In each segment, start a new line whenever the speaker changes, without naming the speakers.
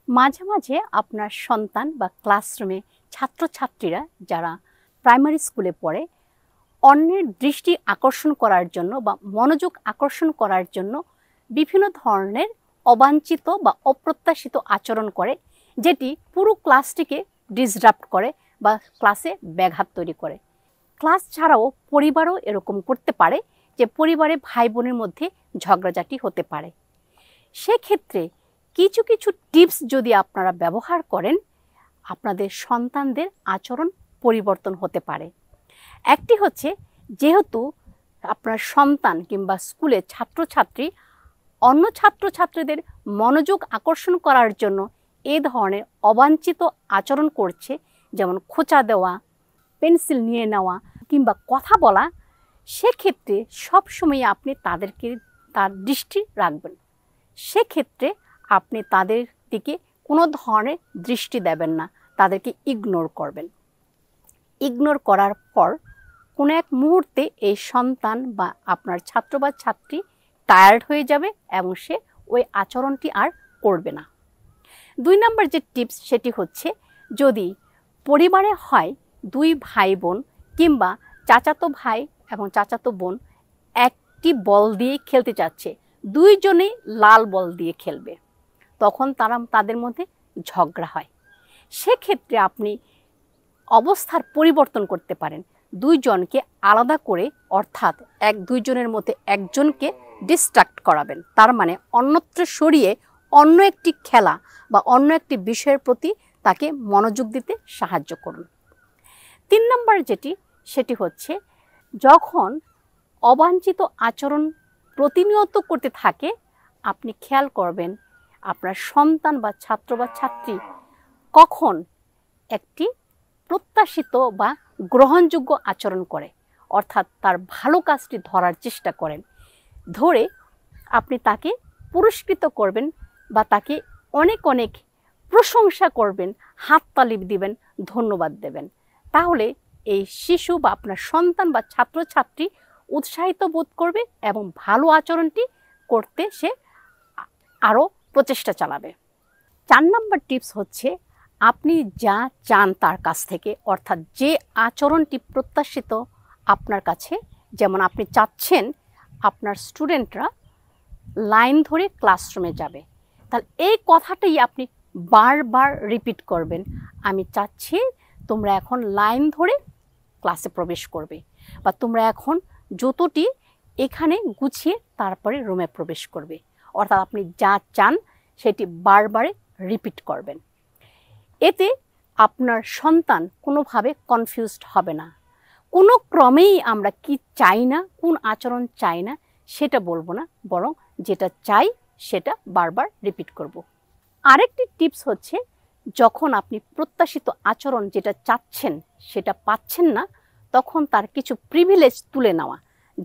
মাঝে মাঝে আপনার সন্তান বা ক্লাসরুমে ছাত্রছাত্রীরা যারা প্রাইমারি স্কুলে পড়ে অন্যের দৃষ্টি আকর্ষণ করার জন্য বা মনোযোগ আকর্ষণ করার জন্য বিভিন্ন ধরনের অবাঞ্ছিত বা অপ্রত্যাশিত আচরণ করে, যেটি পুরো ক্লাসটিকে ডিসরাপ্ট করে বা ক্লাসে ব্যাঘাত তৈরি করে। ক্লাস ছাড়াও পরিবারও এরকম করতে পারে, যে পরিবারে ভাই বোনের মধ্যে ঝগড়াঝাটি হতে পারে। সেক্ষেত্রে কিছু কিছু টিপস যদি আপনারা ব্যবহার করেন, আপনাদের সন্তানদের আচরণ পরিবর্তন হতে পারে। একটি হচ্ছে, যেহেতু আপনার সন্তান কিংবা স্কুলে ছাত্রছাত্রী অন্য ছাত্রছাত্রীদের মনোযোগ আকর্ষণ করার জন্য এ ধরনের অবাঞ্ছিত আচরণ করছে, যেমন খোঁচা দেওয়া, পেন্সিল নিয়ে নেওয়া কিংবা কথা বলা, সেক্ষেত্রে সবসময় আপনি তাদেরকে তার দৃষ্টি রাখবেন। সেক্ষেত্রে আপনি তাদের দিকে কোনো ধরনের দৃষ্টি দেবেন না, তাদেরকে ইগনোর করবেন। ইগনোর করার পর কোনো এক মুহূর্তে এই সন্তান বা আপনার ছাত্র বা ছাত্রী টায়ার্ড হয়ে যাবে এবং সে ওই আচরণটি আর করবে না। 2 নম্বর যে টিপস সেটি হচ্ছে, যদি পরিবারে হয় 2 ভাই বোন কিংবা চাচাতো ভাই এবং চাচাতো বোন একটি বল দিয়ে খেলতে চাচ্ছে, 2 জনেই লাল বল দিয়ে খেলবে, তখন তাদের মধ্যে ঝগড়া হয়। সেক্ষেত্রে আপনি অবস্থার পরিবর্তন করতে পারেন। 2 জনকে আলাদা করে, অর্থাৎ 1-2 জনের মধ্যে একজনকে ডিস্ট্রাক্ট করাবেন, তার মানে অন্যত্র সরিয়ে অন্য একটি খেলা বা অন্য একটি বিষয়ের প্রতি তাকে মনোযোগ দিতে সাহায্য করুন। 3 নম্বর সেটি হচ্ছে, যখন অবাঞ্ছিত আচরণ প্রতিনিয়ত করতে থাকে, আপনি খেয়াল করবেন আপনার সন্তান বা ছাত্র বা ছাত্রী কখন একটি প্রত্যাশিত বা গ্রহণযোগ্য আচরণ করে, অর্থাৎ তার ভালো কাজটি ধরার চেষ্টা করেন। ধরে আপনি তাকে পুরস্কৃত করবেন বা তাকে অনেক অনেক প্রশংসা করবেন, হাততালি দিবেন, ধন্যবাদ দেবেন। তাহলে এই শিশু বা আপনার সন্তান বা ছাত্রছাত্রী উৎসাহিত বোধ করবে এবং ভালো আচরণটি করতে সে আরও প্রচেষ্টা চালাবে। 4 নম্বর টিপস হচ্ছে, আপনি যা চান তার কাছ থেকে, অর্থাৎ যে আচরণটি প্রত্যাশিত আপনার কাছে, যেমন আপনি চাচ্ছেন আপনার স্টুডেন্টরা লাইন ধরে ক্লাসরুমে যাবে, তাহলে এই কথাটাই আপনি বারবার রিপিট করবেন। আমি চাচ্ছি তোমরা এখন লাইন ধরে ক্লাসে প্রবেশ করবে, বা তোমরা এখন জুতোটি এখানে গুছিয়ে তারপরে রুমে প্রবেশ করবে। অর্থাৎ আপনি যা চান সেটি বারবার রিপিট করবেন। এতে আপনার সন্তান কোনোভাবে কনফিউজড হবে না। কোনো ক্রমেই আমরা কি চাই না, কোন আচরণ চাই না সেটা বলবো না, বরং যেটা চাই সেটা বারবার রিপিট করব। আরেকটি টিপস হচ্ছে, যখন আপনি প্রত্যাশিত আচরণ যেটা চাচ্ছেন সেটা পাচ্ছেন না, তখন তার কিছু প্রিভিলেজ তুলে নেওয়া।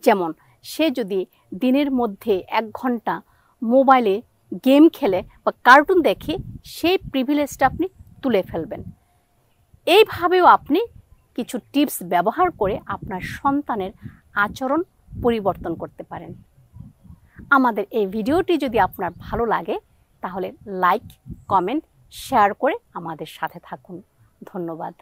যেমন সে যদি দিনের মধ্যে 1 ঘন্টা মোবাইলে গেম খেলে বা কার্টুন দেখে, সেই প্রিভিলেজটা আপনি তুলে ফেলবেন। এইভাবেও আপনি কিছু টিপস ব্যবহার করে আপনার সন্তানের আচরণ পরিবর্তন করতে পারেন। আমাদের এই ভিডিওটি যদি আপনার ভালো লাগে, তাহলে লাইক, কমেন্ট, শেয়ার করে আমাদের সাথে থাকুন। ধন্যবাদ।